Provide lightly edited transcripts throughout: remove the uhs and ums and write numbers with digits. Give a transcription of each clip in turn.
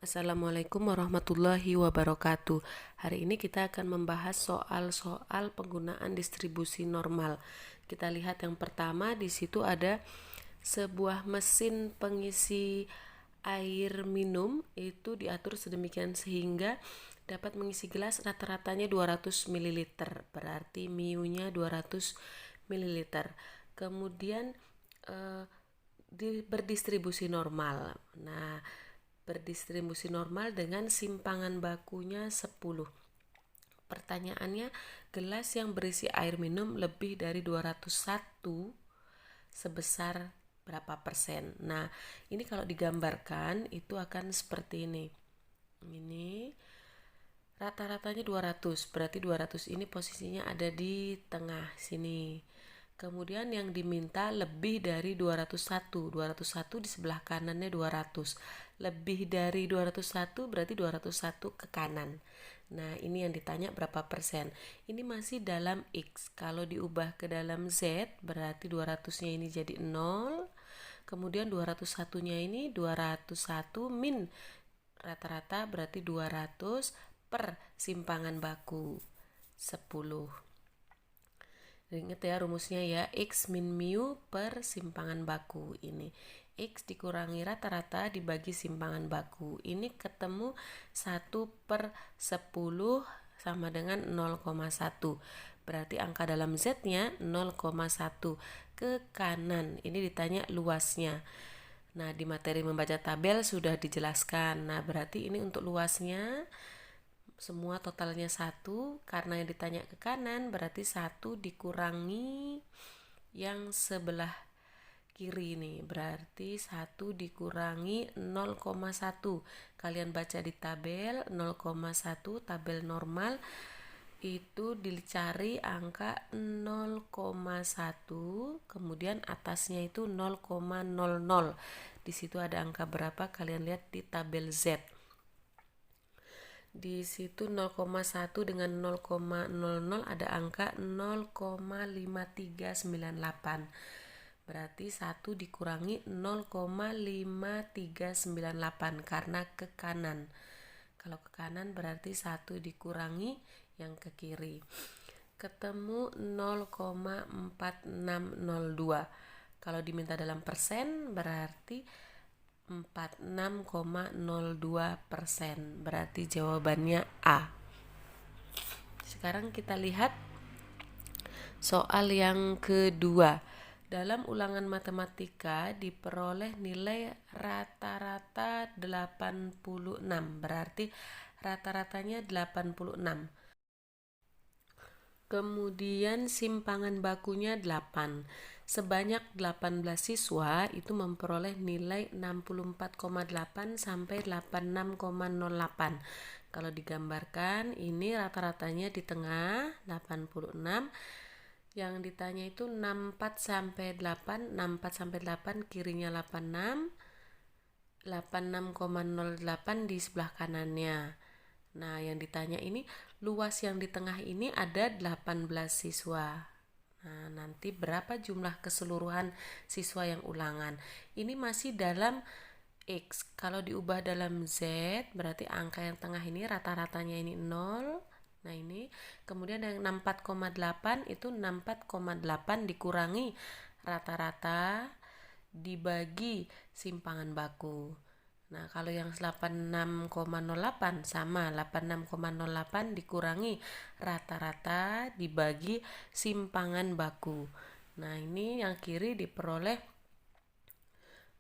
Assalamualaikum warahmatullahi wabarakatuh. Hari ini kita akan membahas soal-soal penggunaan distribusi normal. Kita lihat yang pertama, di situ ada sebuah mesin pengisi air minum itu diatur sedemikian sehingga dapat mengisi gelas rata-ratanya 200 ml, berarti MIU-nya 200 ml. Kemudian berdistribusi normal. Nah, berdistribusi normal dengan simpangan bakunya 10. Pertanyaannya, gelas yang berisi air minum lebih dari 201 sebesar berapa persen? Nah, ini kalau digambarkan itu akan seperti ini. Ini rata-ratanya 200, berarti 200 ini posisinya ada di tengah sini. Kemudian yang diminta lebih dari 201. 201 di sebelah kanannya 200. Lebih dari 201 berarti 201 ke kanan. Nah, ini yang ditanya berapa persen. Ini masih dalam X. Kalau diubah ke dalam Z, berarti 200-nya ini jadi 0. Kemudian 201-nya ini 201 min rata-rata berarti 200 per simpangan baku 10. Ingat ya rumusnya ya, X min mu per simpangan baku. Ini X dikurangi rata-rata dibagi simpangan baku. Ini ketemu 1 per 10 sama dengan 0,1. Berarti angka dalam Z-nya 0,1 ke kanan. Ini ditanya luasnya. Nah, di materi membaca tabel sudah dijelaskan. Nah, berarti ini untuk luasnya semua totalnya 1, karena yang ditanya ke kanan berarti 1 dikurangi yang sebelah kiri ini, berarti 1 dikurangi 0,1. Kalian baca di tabel 0,1 tabel normal itu dicari angka 0,1, kemudian atasnya itu 0,00. Di situ ada angka berapa kalian lihat di tabel Z. Di situ 0,1 dengan 0,00 ada angka 0,5398. Berarti 1 dikurangi 0,5398 karena ke kanan. Kalau ke kanan berarti 1 dikurangi yang ke kiri. Ketemu 0,4602. Kalau diminta dalam persen berarti 46,02%. Berarti jawabannya A. Sekarang kita lihat soal yang kedua. Dalam ulangan matematika diperoleh nilai rata-rata 86. Berarti rata-ratanya 86. Kemudian simpangan bakunya 8. Sebanyak 18 siswa itu memperoleh nilai 64,8 sampai 86,08. Kalau digambarkan ini rata-ratanya di tengah 86. Yang ditanya itu 64 sampai 8, 64 sampai 8 kirinya 86. 86,08 di sebelah kanannya. Nah, yang ditanya ini luas yang di tengah ini ada 18 siswa. Nah, nanti berapa jumlah keseluruhan siswa yang ulangan? Ini masih dalam X. Kalau diubah dalam Z, berarti angka yang tengah ini rata-ratanya ini 0. Nah, ini. Kemudian yang 64,8 itu 64,8 dikurangi rata-rata dibagi simpangan baku. Nah, kalau yang 86,08 sama 86,08 dikurangi rata-rata dibagi simpangan baku. Nah, ini yang kiri diperoleh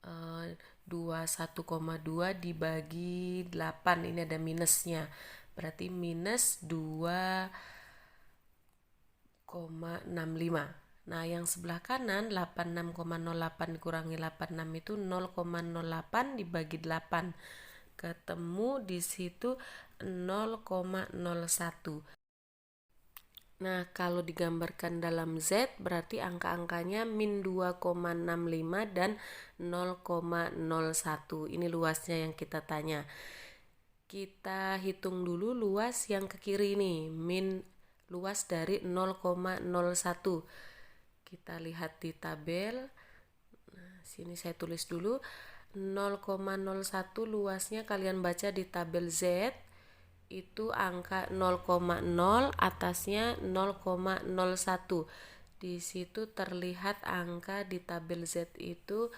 21,2 dibagi 8. Ini ada minusnya. Berarti minus 2,65. Nah, yang sebelah kanan 86,08 dikurangi 86 itu 0,08 dibagi 8. Ketemu di situ 0,01. Nah, kalau digambarkan dalam Z berarti angka-angkanya min 2,65 dan 0,01. Ini luasnya yang kita tanya. Kita hitung dulu luas yang ke kiri ini, min luas dari 0,01. Kita lihat di tabel. Nah, sini saya tulis dulu 0,01 luasnya kalian baca di tabel Z, itu angka 0,0 atasnya 0,01. Di situ terlihat angka di tabel Z itu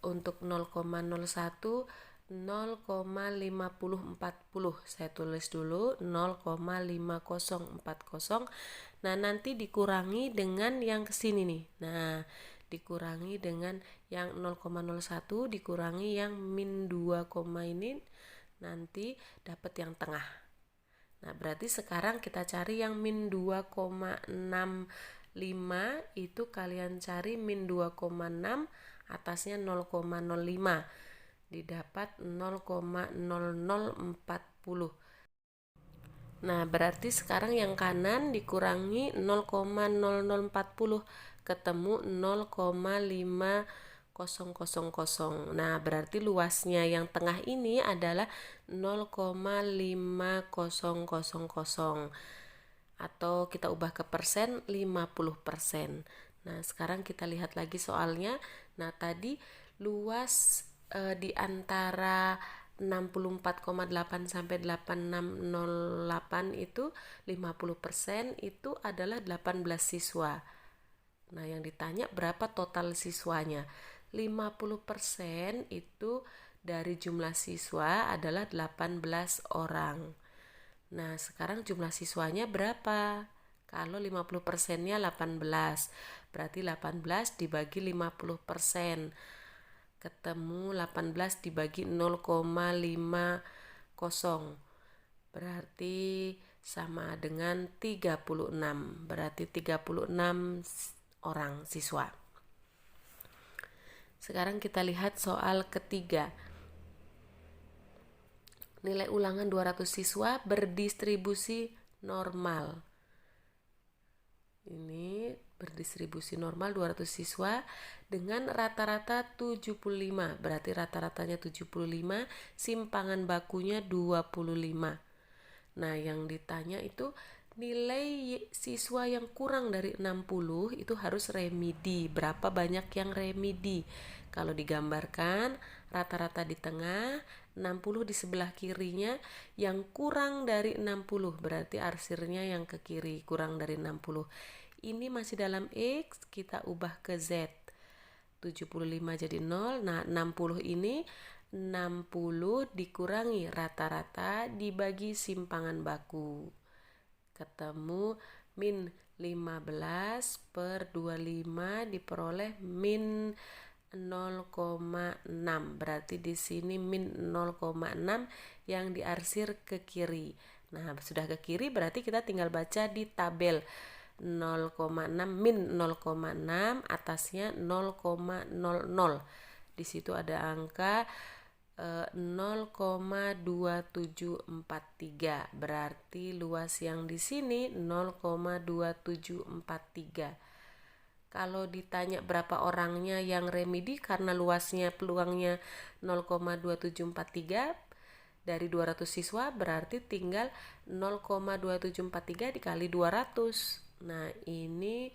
untuk 0,01 0,5040. Saya tulis dulu 0,5040. Nah, nanti dikurangi dengan yang kesini nih. Nah, dikurangi dengan yang 0,01 dikurangi yang min 2, ini nanti dapat yang tengah. Nah, berarti sekarang kita cari yang min 2,65 itu kalian cari min 2,6 atasnya 0,05 didapat 0,0040. Nah, berarti sekarang yang kanan dikurangi 0,0040 ketemu 0,5000. Nah, berarti luasnya yang tengah ini adalah 0,5000 atau kita ubah ke persen 50%. Nah, sekarang kita lihat lagi soalnya. Nah, tadi luas di antara 64,8 sampai 8608 itu 50% itu adalah 18 siswa. Nah, yang ditanya berapa total siswanya? 50% itu dari jumlah siswa adalah 18 orang. Nah, sekarang jumlah siswanya berapa? Kalau 50%-nya 18, berarti 18 dibagi 50%. Ketemu 18 dibagi 0,50. Berarti sama dengan 36. Berarti 36 orang siswa. Sekarang kita lihat soal ketiga. Nilai ulangan 200 siswa berdistribusi normal. Ini berdistribusi normal 200 siswa dengan rata-rata 75. Berarti rata-ratanya 75, simpangan bakunya 25. Nah, yang ditanya itu nilai siswa yang kurang dari 60 itu harus remedi. Berapa banyak yang remedi? Kalau digambarkan rata-rata di tengah, 60 di sebelah kirinya, yang kurang dari 60 berarti arsirnya yang ke kiri, kurang dari 60. Ini masih dalam X, kita ubah ke Z. 75 jadi 0. Nah, 60 ini 60 dikurangi rata-rata dibagi simpangan baku. Ketemu min 15 per 25 diperoleh min 0,6. Berarti di sini min 0,6 yang diarsir ke kiri. Nah, sudah ke kiri berarti kita tinggal baca di tabel 0,6 min 0,6 atasnya 0,00. Di situ ada angka 0,2743. Berarti luas yang di sini 0,2743. Kalau ditanya berapa orangnya yang remedi karena luasnya peluangnya 0,2743 dari 200 siswa, berarti tinggal 0,2743 dikali 200. Nah, ini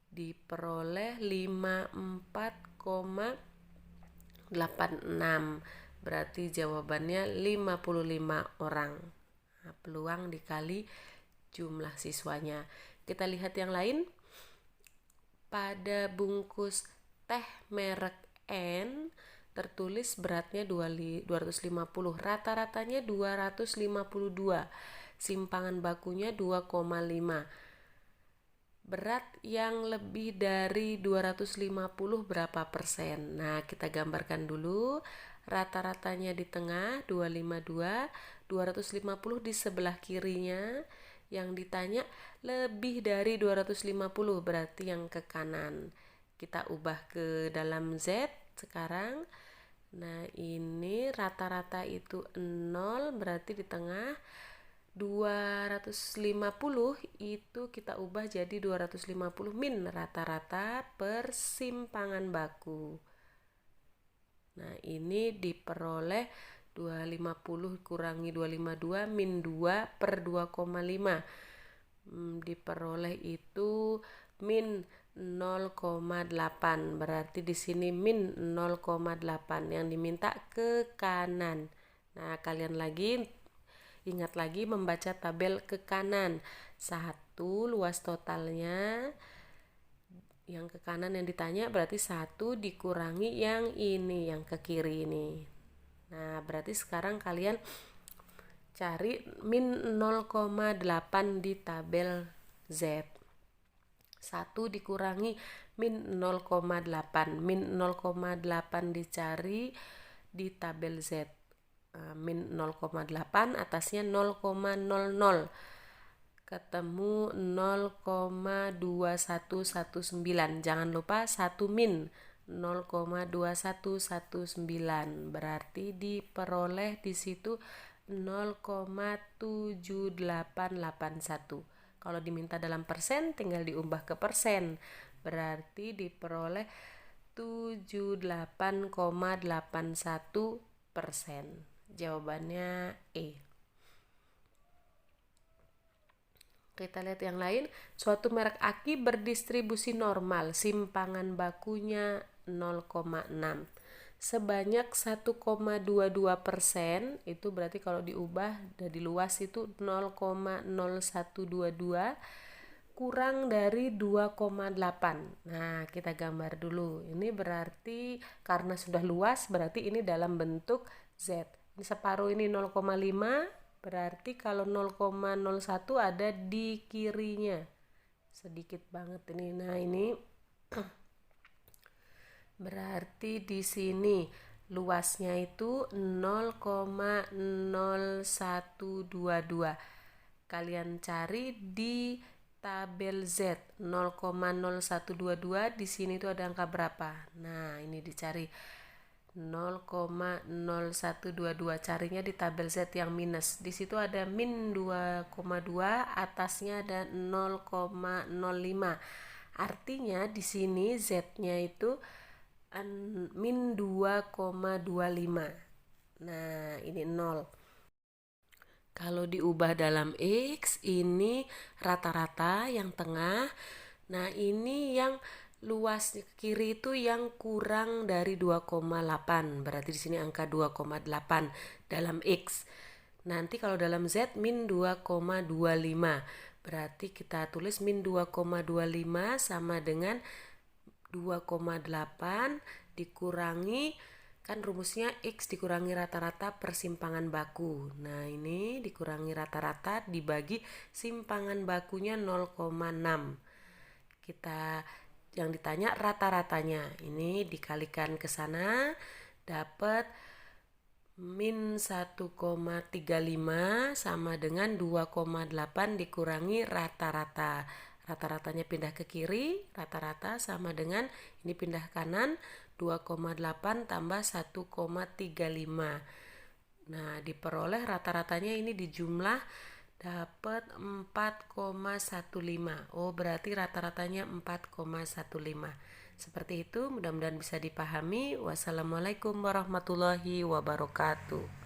diperoleh 54,86. Berarti jawabannya 55 orang. Nah, peluang dikali jumlah siswanya. Kita lihat yang lain. Pada bungkus teh merek N tertulis beratnya 250, rata-ratanya 252, simpangan bakunya 2,5. Berat yang lebih dari 250 berapa persen? Nah, kita gambarkan dulu. Rata-ratanya di tengah 252, 250 di sebelah kirinya. Yang ditanya lebih dari 250 berarti yang ke kanan. Kita ubah ke dalam Z sekarang. Nah, ini rata-rata itu 0 berarti di tengah. 250 itu kita ubah jadi 250 min rata-rata per simpangan baku. Nah, ini diperoleh 250 kurangi 252 min 2 per 2,5. Diperoleh itu min 0,8. Berarti di sini min 0,8 yang diminta ke kanan. Nah, kalian ingat lagi membaca tabel ke kanan. 1 luas totalnya, yang ke kanan yang ditanya berarti 1 dikurangi yang ini, yang ke kiri ini. Nah, berarti sekarang kalian cari min 0,8 di tabel Z. 1 dikurangi min 0,8. Min 0,8 dicari di tabel Z. Min 0,8 atasnya 0,00. Ketemu 0,2119. Jangan lupa 1 min 0,2119. Berarti diperoleh di situ 0,7881. Kalau diminta dalam persen tinggal diubah ke persen. Berarti diperoleh 78,81%. Jawabannya E. Kita lihat yang lain. Suatu merek aki berdistribusi normal, simpangan bakunya 0,6. Sebanyak 1,22%, itu berarti kalau diubah dari luas itu 0,0122 kurang dari 2,8. Nah, kita gambar dulu. Ini berarti karena sudah luas, berarti ini dalam bentuk Z. Ini separuh ini 0,5. Berarti kalau 0,01 ada di kirinya. Sedikit banget ini. Nah, ini berarti di sini luasnya itu 0,0122. Kalian cari di tabel Z. 0,0122 di sini itu ada angka berapa? Nah, ini dicari 0,0122, carinya di tabel Z yang minus. Di situ ada min 2,2, atasnya ada 0,05. Artinya di sini Z-nya itu min 2,25. Nah, ini 0. Kalau diubah dalam X, ini rata-rata yang tengah. Nah, ini yang luas kiri itu yang kurang dari 2,8. Berarti di sini angka 2,8 dalam X. Nanti kalau dalam Z min 2,25. Berarti kita tulis min 2,25 sama dengan 2,8 dikurangi, kan rumusnya X dikurangi rata-rata persimpangan baku. Nah, ini dikurangi rata-rata dibagi simpangan bakunya 0,6. Kita yang ditanya rata-ratanya. Ini dikalikan ke sana dapat min 1,35 sama dengan 2,8 dikurangi rata-rata. Rata-ratanya pindah ke kiri, rata-rata sama dengan ini pindah kanan, 2,8 tambah 1,35. Nah, diperoleh rata-ratanya ini dijumlah dapat 4,15. Oh, berarti rata-ratanya 4,15. Seperti itu, mudah-mudahan bisa dipahami. Wassalamualaikum warahmatullahi wabarakatuh.